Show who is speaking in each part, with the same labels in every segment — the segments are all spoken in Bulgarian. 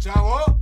Speaker 1: Чао!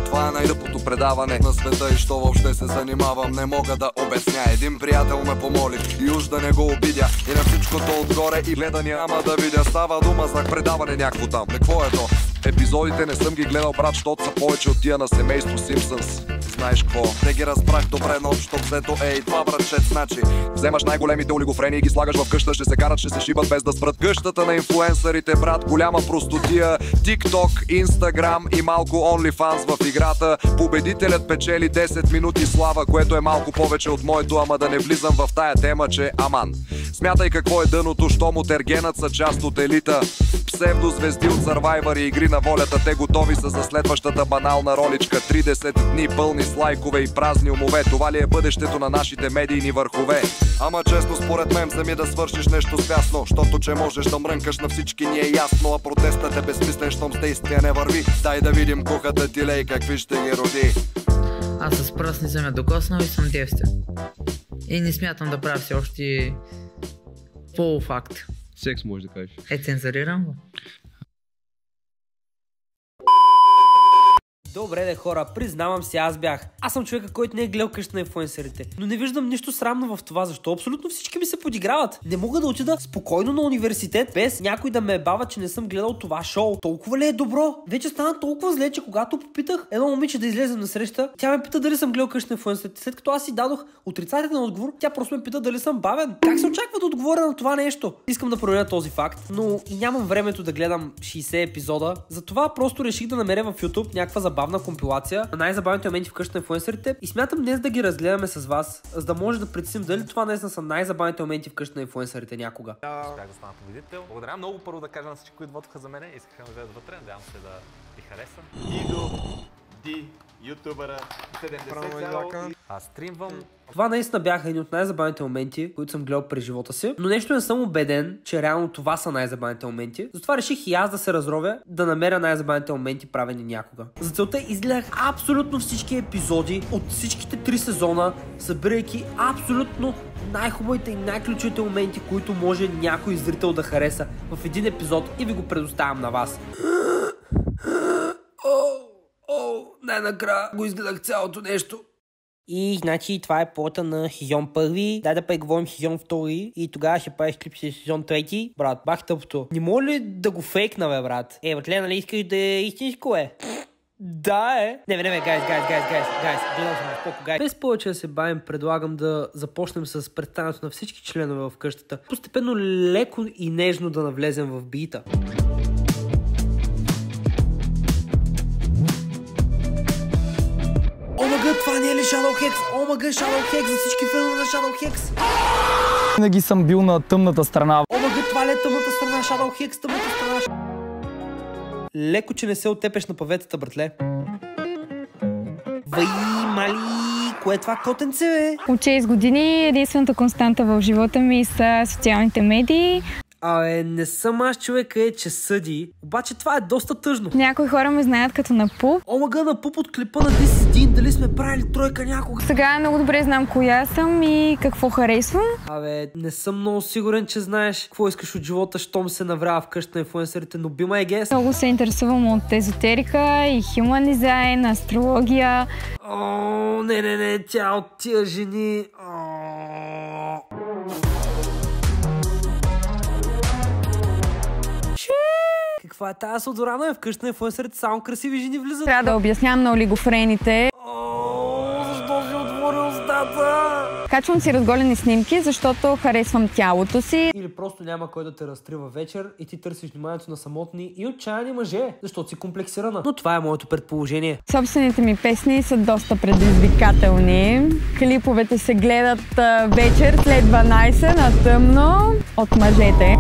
Speaker 1: Това е най-тъпото предаване на света и що въобще се занимавам, не мога да обясня. Един приятел ме помоли и уж да не го обидя, и на всичкото отгоре и гледания ама да видя. Става дума за предаване някакво там. Какво е то? Епизодите не съм ги гледал, брат, защото са повече от тия на семейство Симпсънс. Знаеш какво? Те ги разбрах добре, но общо взето ей, това братчет значи. Вземаш най-големите олигофрени и ги слагаш в къща, ще се карат, ще се шибат без да спрат. Къщата на инфлуенсърите, брат, голяма простотия. TikTok, Instagram и малко OnlyFans в играта. Победителят печели 10 минути слава, което е малко повече от моето, ама да не влизам в тая тема, че аман. Смятай какво е дъното, щом от ергенът са част от елита. Псевдозвезди от Survivor и игри на волята, те готови са за следващата банална роличка. 30 дни пълни с лайкове и празни умове. Това ли е бъдещето на нашите медийни върхове? Ама често според мен вземи да свършиш нещо свясно, щото че можеш да мрънкаш на всички ни е ясно, а протестът е безсмислен, щом с действия не върви. Дай да видим кухата ти лей какви ще ги роди.
Speaker 2: Аз с пръст не съм я докоснал и съм девствен. И не смятам да правя все още полуфакт.
Speaker 3: Секс може да кажеш.
Speaker 2: Цензурирам го.
Speaker 4: Добре де хора, признавам се, аз съм човека, който не е гледал къща на инфлуенсърите. Но не виждам нищо срамно в това, защо абсолютно всички ми се подиграват. Не мога да отида спокойно на университет, без някой да ме ебава, че не съм гледал това шоу. Толкова ли е добро? Вече стана толкова зле, че когато попитах едно момиче да излезем на среща, тя ме пита дали съм гледал къща на инфлуенсърите. След като аз си дадох отрицателен отговор, тя просто ме пита дали съм бавен. Как се очаква да отговоря на това нещо? Искам да проверя този факт, но и нямам времето да гледам 60 епизода. Затова просто реших да намеря в YouTube някаква забавна компилация на най-забавните моменти в къща на инфлуенсърите и смятам днес да ги разгледаме с вас, за да може да преценим дали това наистина са най-забавните моменти в къща на инфлуенсърите някога.
Speaker 5: Успях да стана победител. Благодаря много първо да кажа на всички, които вотаха за мене. Искаха да влезат вътре, надявам се да ви хареса. Идо, Ди, ютубъра, 70 Аз стримвам.
Speaker 4: Това наистина бяха едни от най-забавните моменти, които съм гледал през живота си, но нещо не съм убеден, че реално това са най-забавните моменти. Затова реших и аз да се разровя, да намеря най-забавните моменти, правени някога. За целта изгледах абсолютно всички епизоди от всичките 3 сезона, събирайки абсолютно най-хубавите и най-ключовите моменти, които може някой зрител да хареса в един епизод и ви го предоставям на вас. Най-накрая го изгледах цялото нещо. И значи това е плота на сезон 1. Дай да преговорим сезон 2 и тогава ще правиш клип с сезон 3. Брат, бах тъпото. Не може ли да го фейкна, бе, брат? Батле, нали искаш да е истинско, е? Да, е. Не, гайс, гледал съм споко, гайс. Без повече да се бавим, предлагам да започнем с представянето на всички членове в къщата. Постепенно леко и нежно да навлезем в бита. Това не е ли Shadow Hex? Омага, Shadow Hex за всички филми на Shadow Hex.
Speaker 6: Винаги съм бил на тъмната страна.
Speaker 4: Омага, това ли е тъмната страна? Shadow Hex, тъмната страна. Леко, че не се оттепеш на паветата, братле. Вай, мали, кое е това котенце, бе?
Speaker 7: От 6 години единствената константа в живота ми са социалните медии.
Speaker 4: Не съм аз човека, че съди, обаче това е доста тъжно.
Speaker 7: Някои хора ме знаят като на Пуп.
Speaker 4: Омага, на Пуп от клипа на This is Dean, дали сме правили тройка някога?
Speaker 7: Сега много добре знам коя съм и какво харесвам.
Speaker 4: Не съм много сигурен, че знаеш какво искаш от живота, щом се наврява в къща на инфлуенсърите, но би ме гес.
Speaker 7: Много се интересувам от езотерика и хюман дизайн, астрология.
Speaker 4: Не, тя от тия жени. Каква е тази Содорана? Вкъща на инфлуенсърите само красиви жени влизат.
Speaker 7: Трябва да обяснявам на олигофрените.
Speaker 4: Защо си отвори устата?
Speaker 7: Качвам си разголени снимки, защото харесвам тялото си.
Speaker 4: Или просто няма кой да те разтрива вечер и ти търсиш вниманието на самотни и отчаяни мъже, защото си комплексирана. Но това е моето предположение.
Speaker 7: Собствените ми песни са доста предизвикателни. Клиповете се гледат вечер след 12 на тъмно от мъжете.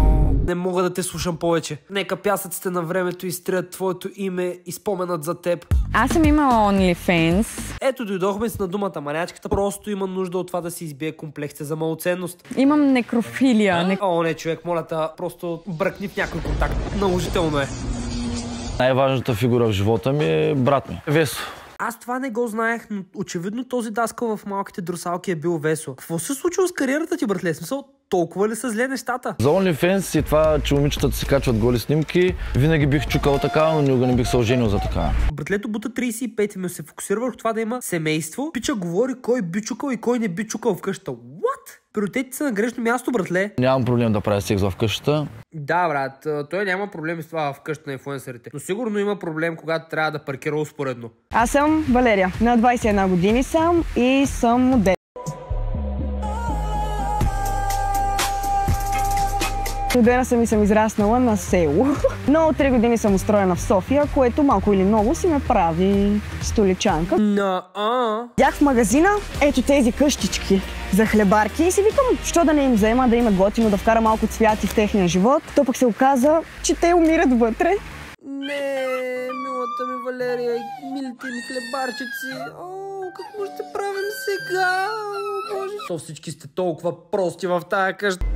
Speaker 4: Не мога да те слушам повече. Нека пясъците на времето изтрият твоето име и споменът за теб.
Speaker 7: Аз съм имала OnlyFans.
Speaker 4: Ето, дойдохме си на думата манячката. Просто има нужда от това да си избие комплексите за малоценност.
Speaker 7: Имам некрофилия.
Speaker 4: Не, човек, моля те, просто бръкни в някой контакт. Наложително е.
Speaker 6: Най-важната фигура в живота ми е брат ми. Весо.
Speaker 4: Аз това не го знаех, но очевидно този даскал в малките друсалки е бил Весо. Какво се случило с кариерата ти, братле? Смисъл, толкова ли са зле нещата?
Speaker 3: За OnlyFans и това, че момичетата си качват голи снимки, винаги бих чукал така, но никога не бих се оженил за така.
Speaker 4: Братлето бута 35 и ме се фокусира върху това да има семейство. Пича говори кой би чукал и кой не би чукал в къщата. What? Приоритетите са на грешно място, братле.
Speaker 3: Нямам проблем да правя секс в къщата.
Speaker 4: Да, брат, той няма проблеми с това в къщата на инфлуенсърите. Но сигурно има проблем, когато трябва да паркира успоредно.
Speaker 7: Аз съм Валерия. На 21 години съм и съм модел. Родена съм и съм израснала на село. Но от 3 години съм устроена в София, което малко или много си ме прави столичанка. Бях в магазина, ето тези къщички за хлебарки и си викам, що да не им взема, да им е готино, да вкара малко цвяти в техния живот. То пък се оказа, че те умират вътре.
Speaker 4: Не, милата ми Валерия и милите ми хлебарчици. О, какво ще правим сега? О, Боже. То всички сте толкова прости в тая къща.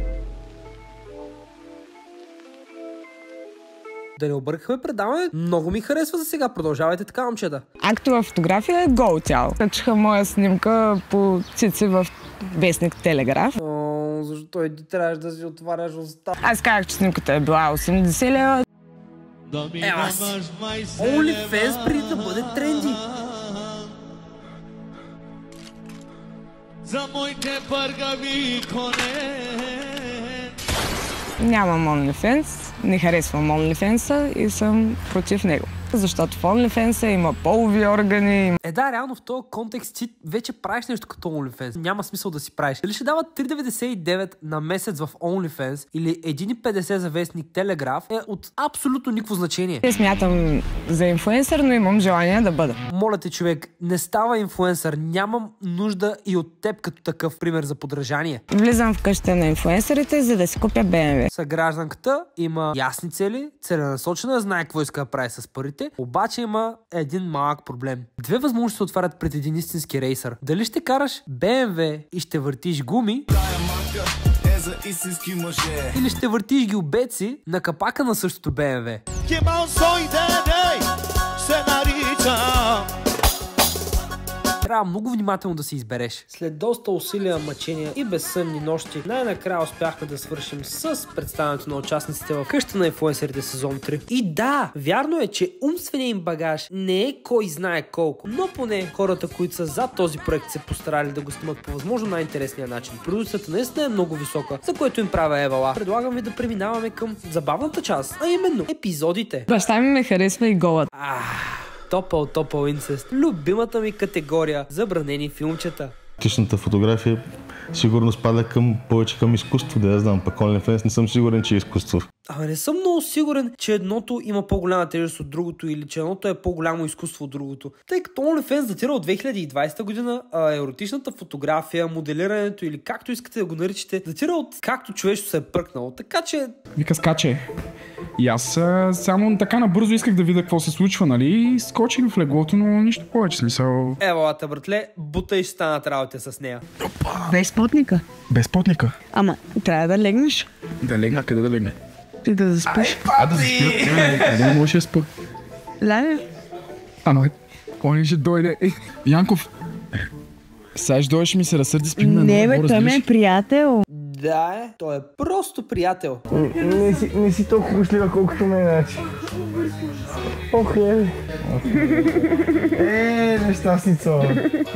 Speaker 4: Да не объркахме предаване. Много ми харесва за сега. Продължавайте така, момчета.
Speaker 7: Актова фотография е гол тяло. Качиха моя снимка по цици в вестник Телеграф.
Speaker 4: О, защо и ти трябваше да си отваряш уста?
Speaker 7: Аз казах, че снимката е била 80 лева.
Speaker 4: Аз. OnlyFans преди да бъде тренди.
Speaker 8: За моите бъргави коне.
Speaker 7: Нямам OnlyFans, не харесвам OnlyFans и съм против него. Защото в OnlyFans има полови органи.
Speaker 4: Да, реално в този контекст ти вече правиш нещо като OnlyFans. Няма смисъл да си правиш. Дали ще дават 3,99 на месец в OnlyFans или 1,50 за вестник Телеграф е от абсолютно никакво значение.
Speaker 7: Не смятам за инфлуенсър, но имам желание да бъда.
Speaker 4: Моля те, човек, не става инфлуенсър. Нямам нужда и от теб като такъв пример за подражание.
Speaker 7: Влизам в къщата на инфлуенсърите, за да си купя BMW.
Speaker 4: Съгражданката има ясни цели, целенасочена, знае какво иска да прави с парите. Обаче има един малък проблем. Две възможности се отварят пред един истински рейсър. Дали ще караш BMW и ще въртиш гуми, или ще въртиш гилбеци на капака на същото BMW. Трябва много внимателно да се избереш. След доста усилия, мъчения и безсънни нощи, най-накрая успяхме да свършим с представянето на участниците в къща на инфлуенсърите сезон 3. И да, вярно е, че умственият им багаж не е кой знае колко, но поне хората, които са зад този проект, се постарали да го снимат по възможно най-интересния начин. Продукцията наистина е много висока, за което им правя евала. Предлагам ви да преминаваме към забавната част, а именно епизодите.
Speaker 7: Баща ми ме харесва и голът.
Speaker 4: Топъл инцест. Любимата ми категория. Забранени филмчета.
Speaker 9: Тичната фотография сигурно спада повече към изкуство, да я знам. Пък OnlyFans не съм сигурен, че е изкуство.
Speaker 4: Не съм много сигурен, че едното има по-голяма тежест от другото или че едното е по-голямо изкуство от другото. Тъй като OnlyFans датира от 2020 година, а еротичната фотография, моделирането или както искате да го наричате, датира от както човечето се е пръкнало. Така че...
Speaker 10: Вика скаче. И аз само така набързо исках да видя какво се случва, нали? И скочих в леглото, но нищо повече, смисъл.
Speaker 4: Евалата, братле, бута и ще станат работа с нея.
Speaker 7: Без потника.
Speaker 10: Без потника.
Speaker 7: Ама, трябва да легнеш.
Speaker 10: Да легна, къде да легне?
Speaker 7: Ти да заспиш.
Speaker 10: Да заспиш. Не може да спа.
Speaker 7: Ляне.
Speaker 10: Он ще дойде. Янков. Сега ще дойдеш ми се разсърди с пимена.
Speaker 7: Не бе, той ми е приятел.
Speaker 4: Да, той е просто приятел.
Speaker 6: Не си толкова гушлива, колкото ме иначе. Ох, нещастница.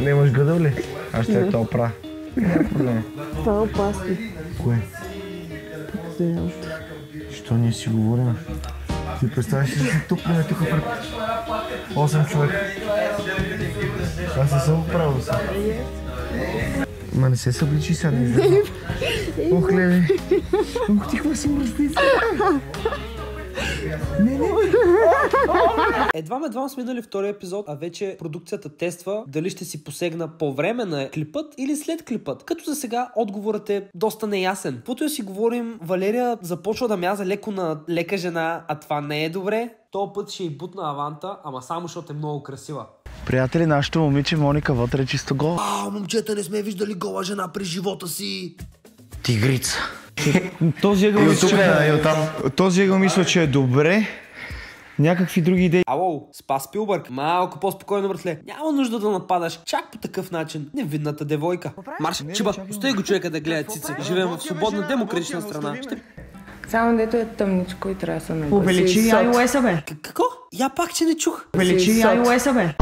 Speaker 6: Не имаш гъдъл ли? Аз ще те опра. Няма проблем.
Speaker 7: Това е опасно.
Speaker 6: Кое? Що ние си говорим? Ти представяш ли си тупнем тук пред 8 човека? Аз не съм оправил се. Ма не се събличи сега, не излезе. Ох, леле. Ох, ти какво си мръсница?
Speaker 4: Едва сме минали втория епизод, а вече продукцията тества дали ще си посегна по време на клипът или след клипът. Като за сега отговорът е доста неясен. Каквото да си говорим, Валерия започва да мяза леко на лека жена, а това не е добре. Този път ще й бутна аванта, ама само защото е много красива.
Speaker 6: Приятели, нашето момиче Моника вътре е чисто гола.
Speaker 4: Момчета, не сме виждали гола жена през живота си.
Speaker 6: Тигрица. Този ъгъл мисля, че е добре. някакви други идеи.
Speaker 4: Ало, Спас Спилбърг, малко по-спокойно, братле. Няма нужда да нападаш чак по такъв начин невинната девойка. Марш, Чиба, остави го човека да гледа цици. Живеем в свободна демократична страна.
Speaker 11: Само дето е тъмничко и трябва да се нагласи.
Speaker 7: Увеличи iOS-а, бе.
Speaker 4: Какво? Я пак, че не чух.
Speaker 7: Увеличи iOS-а, бе.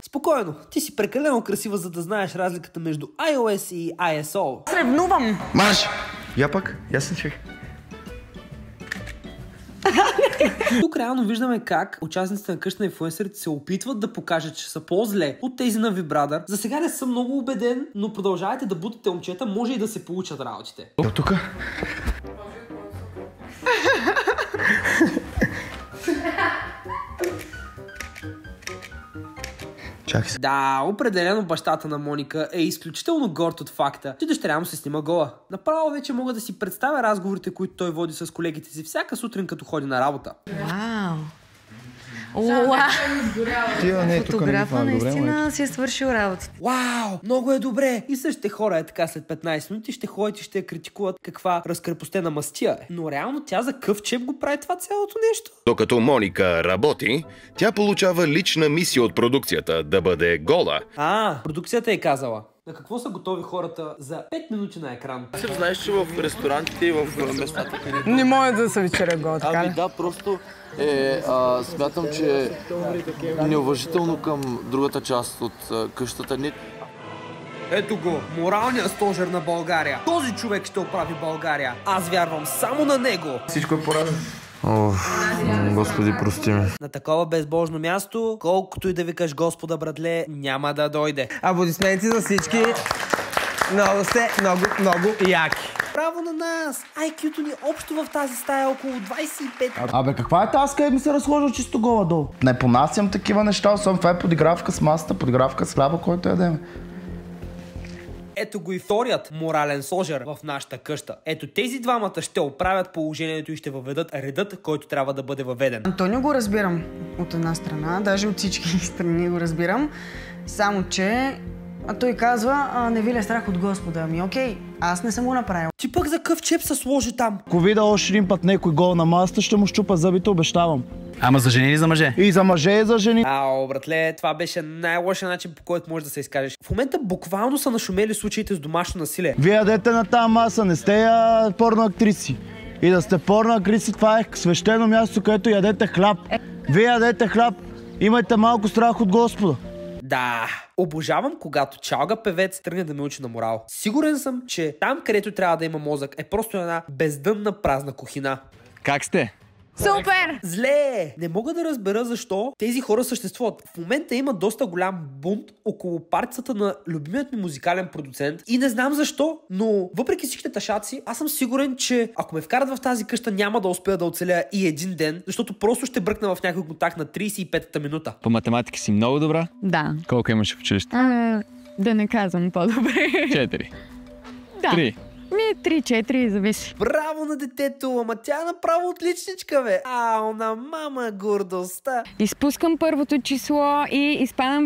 Speaker 4: Спокойно, ти си прекалено красива, за да знаеш разликата между iOS и ISO.
Speaker 7: Сревнувам!
Speaker 6: Марш! Я пак, ясен човек.
Speaker 4: Тук реално виждаме как участниците на къща на инфлуенсърите се опитват да покажат, че са по-зле от тези на Вибрадър. За сега не съм много убеден, но продължавайте да бутите момчета, може и да се получат работите.
Speaker 6: От тука. Чакай се.
Speaker 4: Да, определено бащата на Моника е изключително горд от факта, че дъщеря му се снима гола. Направо вече мога да си представя разговорите, които той води с колегите си всяка сутрин, като ходи на работа.
Speaker 11: Вау!
Speaker 6: Фотографа
Speaker 11: наистина си е свършил работите.
Speaker 4: Вау, много е добре! И същите хора е така след 15 минути ще ходят и ще я критикуват каква разкрепостена мастия е. Но реално тя за къв чеп го прави това цялото нещо.
Speaker 12: Докато Моника работи, тя получава лична мисия от продукцията да бъде гола.
Speaker 4: Продукцията е казала. На какво са готови хората за 5 минути на екран?
Speaker 3: Знаеш, че в ресторантите и в местата, където...
Speaker 11: Не може да се вечеря гола, така ли?
Speaker 3: Да, просто смятам, че е неуважително към другата част от къщата ни.
Speaker 4: Ето го, моралният стожер на България. Този човек ще оправи България. Аз вярвам само на него.
Speaker 6: Всичко е поредно.
Speaker 3: Господи, прости ми.
Speaker 4: На такова безбожно място, колкото и да викаш Господа, братле, няма да дойде.
Speaker 13: Аплодисменти за всички. Много сте, много яки.
Speaker 4: Право на нас! IQ-то ни общо в тази стая е около 25.
Speaker 6: Абе, каква е тази, къде ми се разхожда чисто гола долу? Не понасям такива неща, особено това е подигравка с масата, подигравка с хляба, който ядем.
Speaker 4: Ето го и вторият морален сложер в нашата къща. Ето тези двамата ще оправят положението и ще въведат редът, който трябва да бъде въведен.
Speaker 7: Антонио го разбирам от една страна, даже от всички страни го разбирам, само че той казва, не ви ли е страх от Господа? Ами окей, аз не съм го направил.
Speaker 4: Ти пък за къв чеп се сложи там?
Speaker 6: Ако видя още един път някой гол на масата, ще му щупа зъбите, обещавам.
Speaker 3: Ама за жени или за мъже?
Speaker 6: И за мъже, и за жени.
Speaker 4: Братле, това беше най-лошия начин, по който можеш да се изкажеш. В момента буквално са нашумели случаите с домашно насилие.
Speaker 6: Вие ядете на тази маса, не сте порно актриси. И да сте порно актриси, това е свещено място, където ядете хляб. Вие ядете хляб, имайте малко страх от Господа.
Speaker 4: Да, обожавам, когато чалга певец тръгне да ме учи на морал. Сигурен съм, че там, където трябва да има мозък, е просто една бездънна празна кухина.
Speaker 3: Как сте?
Speaker 11: Супер!
Speaker 4: Зле! Не мога да разбера защо тези хора съществуват. В момента има доста голям бунт около партията на любимият ми музикален продуцент и не знам защо, но въпреки всичките ташаци, аз съм сигурен, че ако ме вкарат в тази къща, няма да успея да оцеля и един ден, защото просто ще бръкна в някой контакт на 35-та минута.
Speaker 3: По математика си много добра?
Speaker 11: Да.
Speaker 3: Колко имаш в училище?
Speaker 11: Да не казвам по-добре.
Speaker 3: 4.
Speaker 11: Да.
Speaker 3: 3.
Speaker 11: 3-4, зависи.
Speaker 4: Браво на детето, ама тя е направо отличничка, бе. На мама гордостта.
Speaker 11: Изпускам първото число и изпадам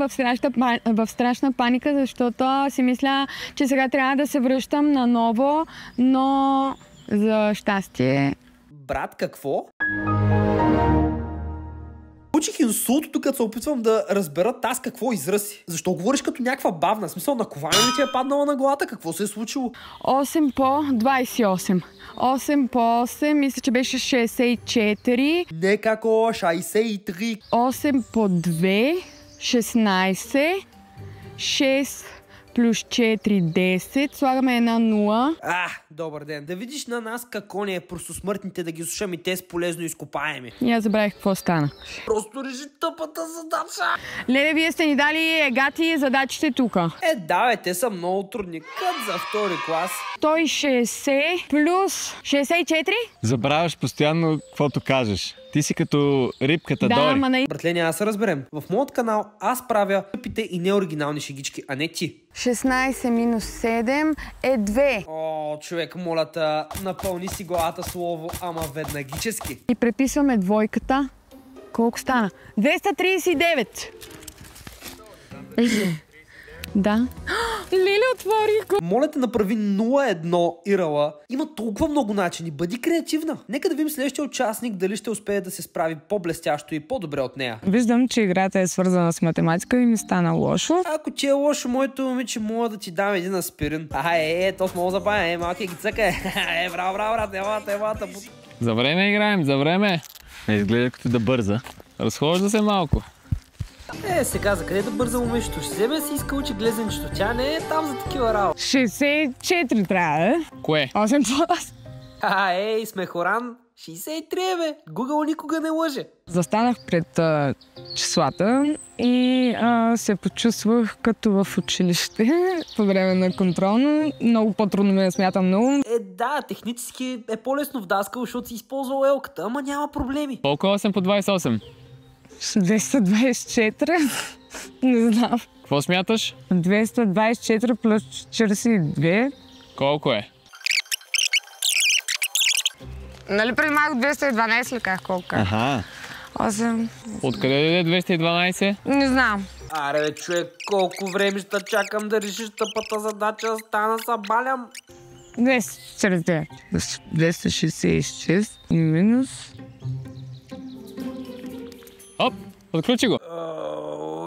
Speaker 11: в страшна паника, защото си мисля, че сега трябва да се връщам наново, но за щастие.
Speaker 4: Брат, какво? Учих инсулт, тук се опитвам да разбера аз какво изрази. Защо говориш като някаква бавна? В смисъл, накование ли ти е паднала на главата? Какво се е случило?
Speaker 11: 8 по 28. 8 по 8, мисля, че беше 64.
Speaker 4: Не како 63.
Speaker 11: 8 по 2, 16. 6 плюс 4, 10. Слагаме една 0.
Speaker 4: Добър ден. Да видиш на нас какво ни е просто смъртните да ги слушам и те с полезно изкопаеми.
Speaker 11: И аз забравих какво стана.
Speaker 4: Просто реши тъпата задача.
Speaker 11: Леле, вие сте ни дали гати задачите тука.
Speaker 4: Да, бе, те са много трудни. Кът за втори клас.
Speaker 11: 160 плюс 64?
Speaker 3: Забравяш постоянно каквото кажеш. Ти си като рибката Дори.
Speaker 4: Братле, няма да се разберем. В моят канал аз правя тъпите и неоригинални шегички, а не ти.
Speaker 11: 16 минус 7 е 2.
Speaker 4: Човек, моля те, напълни си главата слово, ама веднагически.
Speaker 11: И преписваме двойката. Колко стана? 239. Да. Лили, отвори го.
Speaker 4: Моля те, направи 0-1 Ирала. Има толкова много начини. Бъди креативна. Нека да видим следващия участник дали ще успее да се справи по-блестящо и по-добре от нея.
Speaker 11: Виждам, че играта е свързана с математика и ми стана лошо.
Speaker 4: Ако ти е лошо, моето момиче, мога да ти дам един аспирин. То с много забавя, малки ги цъка. Браво, брат, елата.
Speaker 14: За време играем, за време. Изглежда като да бърза. Разхожда се малко.
Speaker 4: Сега за къде да бърза момичето? Ще вземе си иска учи глезенчето. Тя не е там за такива работи.
Speaker 11: 64 трябва, да?
Speaker 14: Кое?
Speaker 11: 8+.
Speaker 4: Смехоран. 63, бе. Google никога не лъже.
Speaker 11: Застанах пред числата и се почувствах като в училище по време на контролно. Много по-трудно ми смятам много.
Speaker 4: Да, технически е по-лесно в Даскал, защото си използвал елката, ама няма проблеми.
Speaker 14: Колко 8 по 28?
Speaker 11: 224. Не знам.
Speaker 14: Какво смяташ?
Speaker 11: 224 плюс 42.
Speaker 14: Колко е?
Speaker 11: Нали преди малко 212 ли казах колко е?
Speaker 14: Аха.
Speaker 11: 8.
Speaker 14: Откъде дойде 212?
Speaker 11: Не знам.
Speaker 4: Аре, бе, човек, колко време ще чакам да решиш тъпата задача, стана са балям.
Speaker 11: 249. 266 минус.
Speaker 14: Оп, отключи го.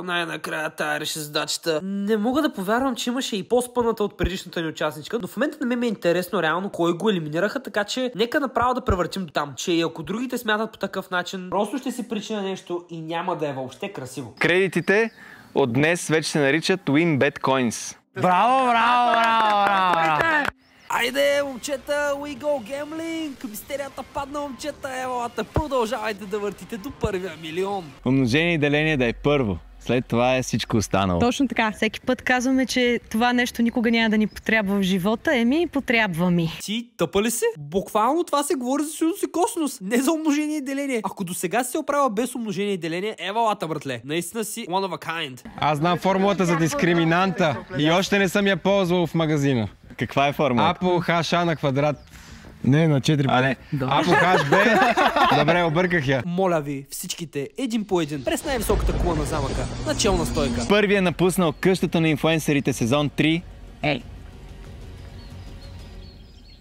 Speaker 4: Най-накрая тая реши задачата. Не мога да повярвам, че имаше и по-спъната от предишната ни участничка, но в момента не ми е интересно реално кой го елиминираха, така че нека направо да превъртим до там, че и ако другите смятат по такъв начин, просто ще се причина нещо и няма да е въобще красиво.
Speaker 15: Кредитите от днес вече се наричат WinBet Coins.
Speaker 13: Браво!
Speaker 4: Айде, момчета, we go gambling! Мистерията падна, момчета, елата, продължавайте да въртите до първия милион.
Speaker 15: Умножение и деление да е първо. След това е всичко останало.
Speaker 16: Точно така. Всеки път казваме, че това нещо никога няма да ни потрябва в живота. Потрябва ми.
Speaker 4: Ти тъпа ли си? Буквално това се говори за синус и косинус, не за умножение и деление. Ако до сега си се оправя без умножение и деление, евалата, братле. Наистина си one of a kind.
Speaker 13: Аз знам формулата за дискриминанта и още не съм я ползвал в магазина.
Speaker 15: Каква е формулата?
Speaker 13: А по хаш А на квадрат. Не, на 4.
Speaker 15: А, не.
Speaker 13: А по хаш Б. Добре, обърках я.
Speaker 4: Моля ви, всичките, един по един, през най-високата кула на замъка. Начална стойка.
Speaker 15: Първият напуснал къщата на инфлуенсърите сезон 3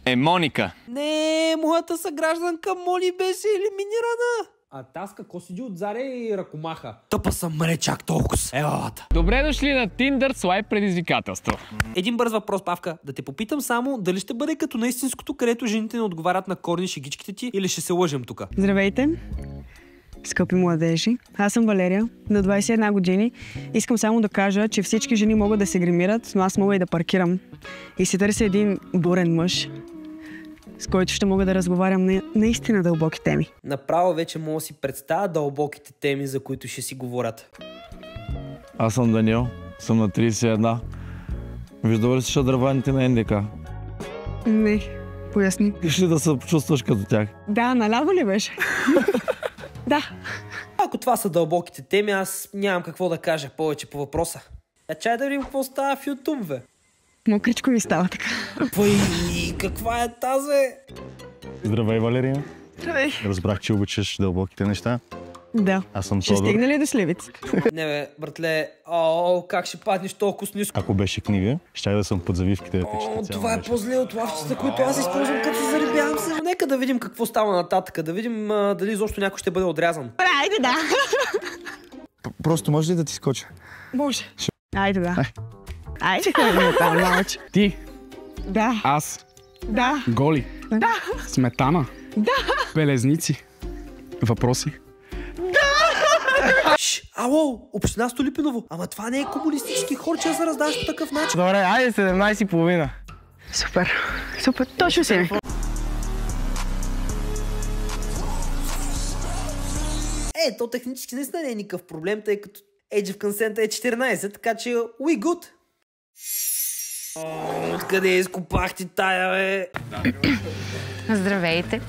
Speaker 15: е Моника.
Speaker 4: Не, моята съгражданка Мони беше елиминирана. А Таска седи от Заря и ръкомаха. Тъпа съм, мре, чак толкова. Елата.
Speaker 14: Добре дошли на Tinder Swipe предизвикателство.
Speaker 4: Един бърз въпрос, Павка. Да те попитам само, дали ще бъде като на истинското, където жените не отговарят на корни шегичките ти, или ще се лъжем тука?
Speaker 7: Здравейте, скъпи младежи. Аз съм Валерия, на 21 години. Искам само да кажа, че всички жени могат да се гримират, но аз мога и да паркирам. И си търся един бурен мъж, с който ще мога да разговарям на наистина дълбоки теми.
Speaker 4: Направо вече мога да си представя дълбоките теми, за които ще си говорят.
Speaker 9: Аз съм Даниел, съм на 31. Виждал ли си шадраваните на НДК?
Speaker 7: Не, поясни.
Speaker 9: Искаш ли да се почувстваш като тях?
Speaker 7: Да, наляво ли беше? Да.
Speaker 4: Ако това са дълбоките теми, аз нямам какво да кажа повече по въпроса. Чай да видим какво става в YouTube, бе.
Speaker 7: Мокричко ми става така.
Speaker 4: Каква е тази?
Speaker 9: Здравей, Валерия.
Speaker 7: Здравей.
Speaker 9: Разбрах, че обичаш дълбоките неща.
Speaker 7: Да.
Speaker 9: Аз съм
Speaker 7: Ще
Speaker 9: Тодор.
Speaker 7: стигна ли до сливици?
Speaker 4: Не бе, братле, как ще паднеш толкова сниско?
Speaker 9: Ако беше книга, щях да съм под завивките да те чета цяла
Speaker 4: Това е
Speaker 9: вечер.
Speaker 4: по-зле от лавчета, които аз използвам като се заребявам се. Нека да видим какво става нататък, да видим дали изобщо някой ще бъде отрязан.
Speaker 7: Айде, да.
Speaker 6: Просто може ли да ти скоча?
Speaker 7: Може. Айде, да. Айде, ходим там, малче.
Speaker 10: Ти?
Speaker 7: Да.
Speaker 10: Аз?
Speaker 7: Да.
Speaker 10: Голи?
Speaker 7: Да.
Speaker 10: Сметана?
Speaker 7: Да.
Speaker 10: Белезници? Въпроси?
Speaker 4: Ало, община Столипиново. Ама това не е комунистически хор, че се раздаш по такъв начин.
Speaker 13: Добре, айде 17:30.
Speaker 7: Супер. Супер, точно си.
Speaker 4: То технически наистина не е никакъв проблем, тъй като Age of Consent е 14, така че we good. Откъде изкопахте тая, бе?
Speaker 17: Здравейте.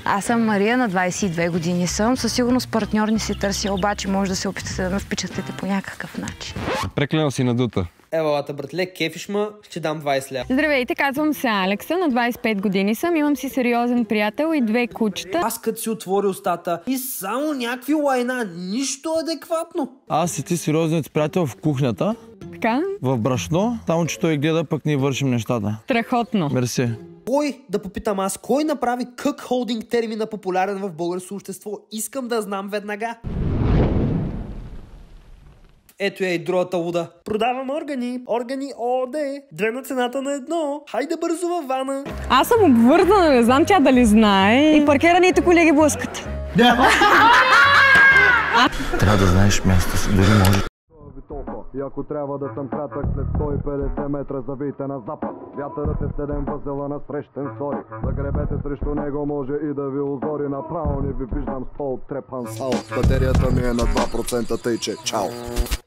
Speaker 17: Аз съм Мария, на 22 години съм. Със сигурност партньор не си търся, обаче може да се опитате да ме впечатлите по някакъв начин.
Speaker 13: Преклено си надута.
Speaker 4: Евалата, братле, кефиш ма, ще дам 20 лева.
Speaker 11: Здравейте, казвам се Алекса, на 25 години съм, имам си сериозен приятел и 2 кучета.
Speaker 4: Аз като си отвори устата и само някакви лайна, нищо адекватно.
Speaker 9: Аз и ти сериозният приятел в кухнята.
Speaker 11: Така?
Speaker 3: В Брашно, само че той гледа, пък ние вършим нещата.
Speaker 11: Страхотно.
Speaker 3: Мерси.
Speaker 4: Кой, да попитам аз, кой направи кък-холдинг термина популярен в българското общество? Искам да знам веднага. Ето я и другата луда. Продавам органи. Органи ООД. 2 на цената на 1. Хайде бързо във вана.
Speaker 7: Аз съм обвързана, не знам тя дали знае. И паркираните колеги блъскат.
Speaker 3: Трябва да знаеш място си, дори може.
Speaker 1: И ако трябва да съм кратък, след 150 метра завийте на запад. Вятърът е 7 възела на срещен сори. Загребете срещу него, може и да ви озори. Направо не ви виждам стол трепан сал. Батерията ми е на 2%, тъй че чао.